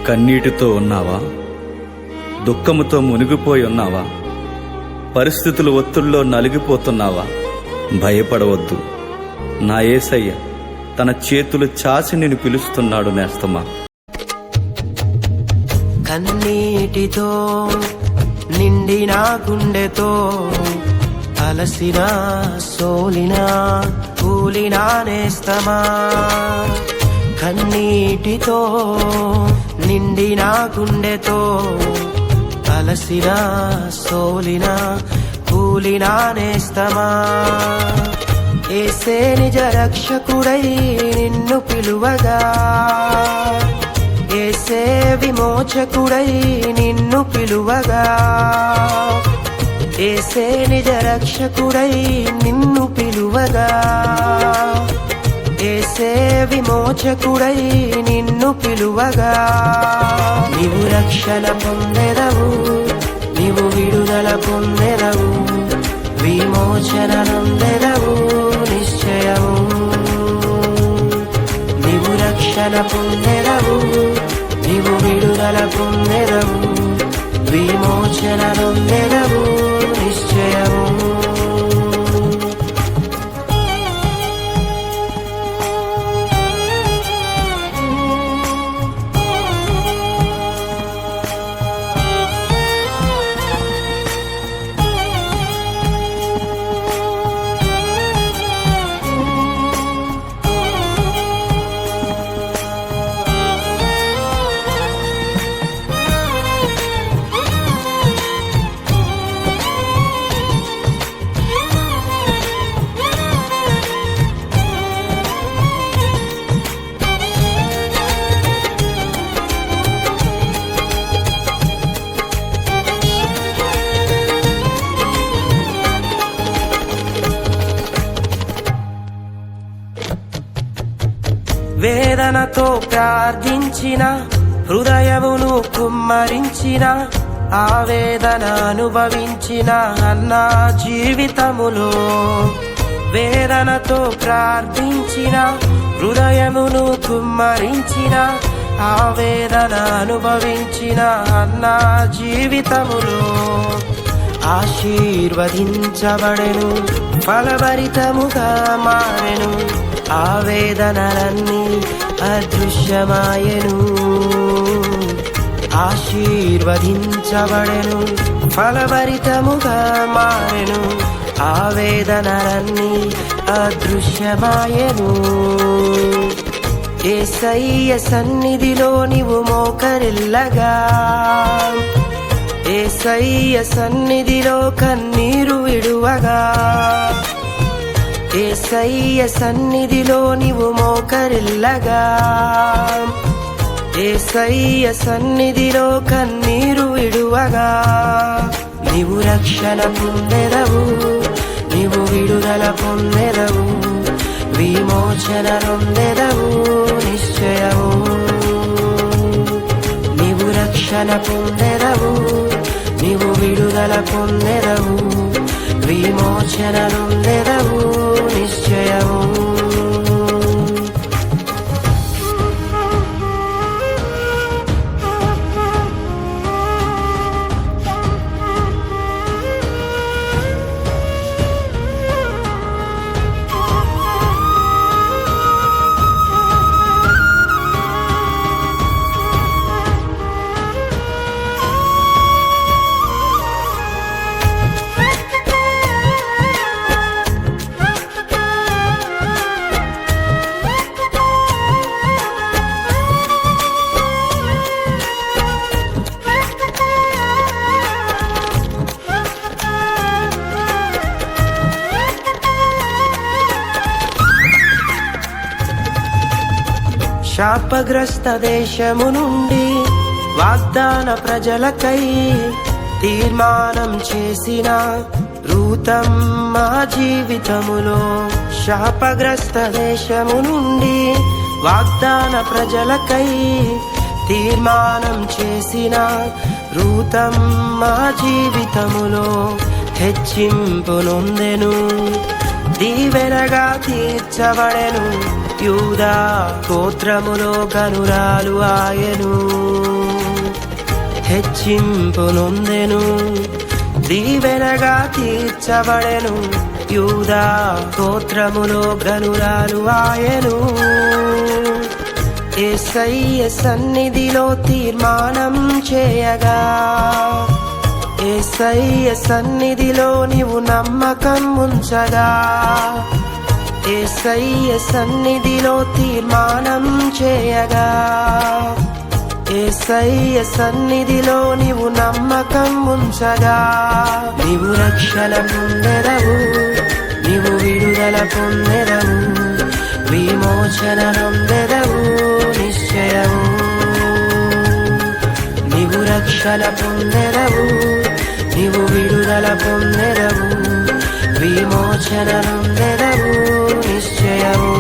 కన్నీటితో ఉన్నావా? దుఃఖముతో మునిగిపోయి ఉన్నావా? పరిస్థితుల ఒత్తిడిలో నలిగిపోతున్నావా? భయపడవద్దు. నా యేసయ్య తన చేతులు చాచి నిన్ను పిలుస్తున్నాడు నేస్తమా. కన్నీటితో నిండిన గుండెతో అలసిన సోలిన కూలిన నేస్తమా. కన్నీటితో నిండిన గుండెతో అలసిన సోలిన కూలిన నేస్తమా. యేసే నిజ రక్షకుడై నిన్ను పిలువగా, యేసే విమోచకుడై నిన్ను పిలువగా, యేసే నిజ రక్షకుడై నిన్ను పిలువగా, యేసే విమోచకుడై నిన్ను పిలువగా. నీవు రక్షణ పొందెదవు, నీవు విడుదల పొందెదవు, విమోచన నొందెదవు నిశ్చయము. నీవు రక్షణ పొందెదవు, నీవు విడుదల పొందెదవు, విమోచన నొందెదవు నిశ్చయము. వేదనతో ప్రార్థించిన హృదయమును కుమ్మరించిన, ఆవేదన అనుభవించిన అన్నా జీవితములో. వేదనతో ప్రార్థించిన హృదయమును కుమ్మరించిన, ఆవేదన అనుభవించిన అన్నా జీవితములో. ఆశీర్వదించబడెను, ఫలభరితముగా మారెను, ఆవేదనలన్నీ అదృశ్యమాయెను. ఆశీర్వదించబడెను, ఫలభరితముగా మారెను, ఆవేదనలన్నీ అదృశ్యమాయెను. యేసయ్య సన్నిధిలో నీవు మోకరిల్లగా, యేసయ్య సన్నిధిలో కన్నీరు విడువగా, యేసయ్య సన్నిధిలో నీవు మోకరిల్లగా, యేసయ్య సన్నిధిలో కన్నీరు విడువగా. నీవు రక్షణ పొందెదవు, నీవు విడుదల పొందెదవు, విమోచన నొందెదవు నిశ్చయము. నీవు రక్షణ పొందెదవు, నీవు విడుదల పొందెదవు, విమోచన నొందెదవు నిశ్చయము. శాపగ్రస్త దేశము నుండి వాగ్దాన ప్రజలకై తీర్మానం చేసిన రూతమ్మ జీవితములో. శాపగ్రస్త దేశము నుండి వాగ్దాన ప్రజలకై తీర్మానం చేసిన రూతమ్మ జీవితములో. హెచ్చింపు నొందెను, దీవెనగా తీర్చబడెను, యూదా గోత్రములో గనురాలు ఆయను. హెచ్చింపు నొందెను, దీవెనగా తీర్చబడెను. యూదా గోత్రములో గనురాలు ఆయను. యేసయ్య సన్నిధిలో తీర్మానం చేయగా, యేసయ్య సన్నిధిలో నీవు నమ్మకం ఉంచగా, యేసయ్య సన్నిధిలో తీర్మానం చేయగా, యేసయ్య సన్నిధిలో నీవు నమ్మకం ఉంచగా, నీవు రక్షణ పొందెదవు, నీవు విడుదల పొందెదవు, విమోచన నొందెదవు నిశ్చయము. నీవు రక్షణ పొందెదవు, నీవు విడుదల పొందెదవు, విమోచన నొందెదవు నిశ్చయము.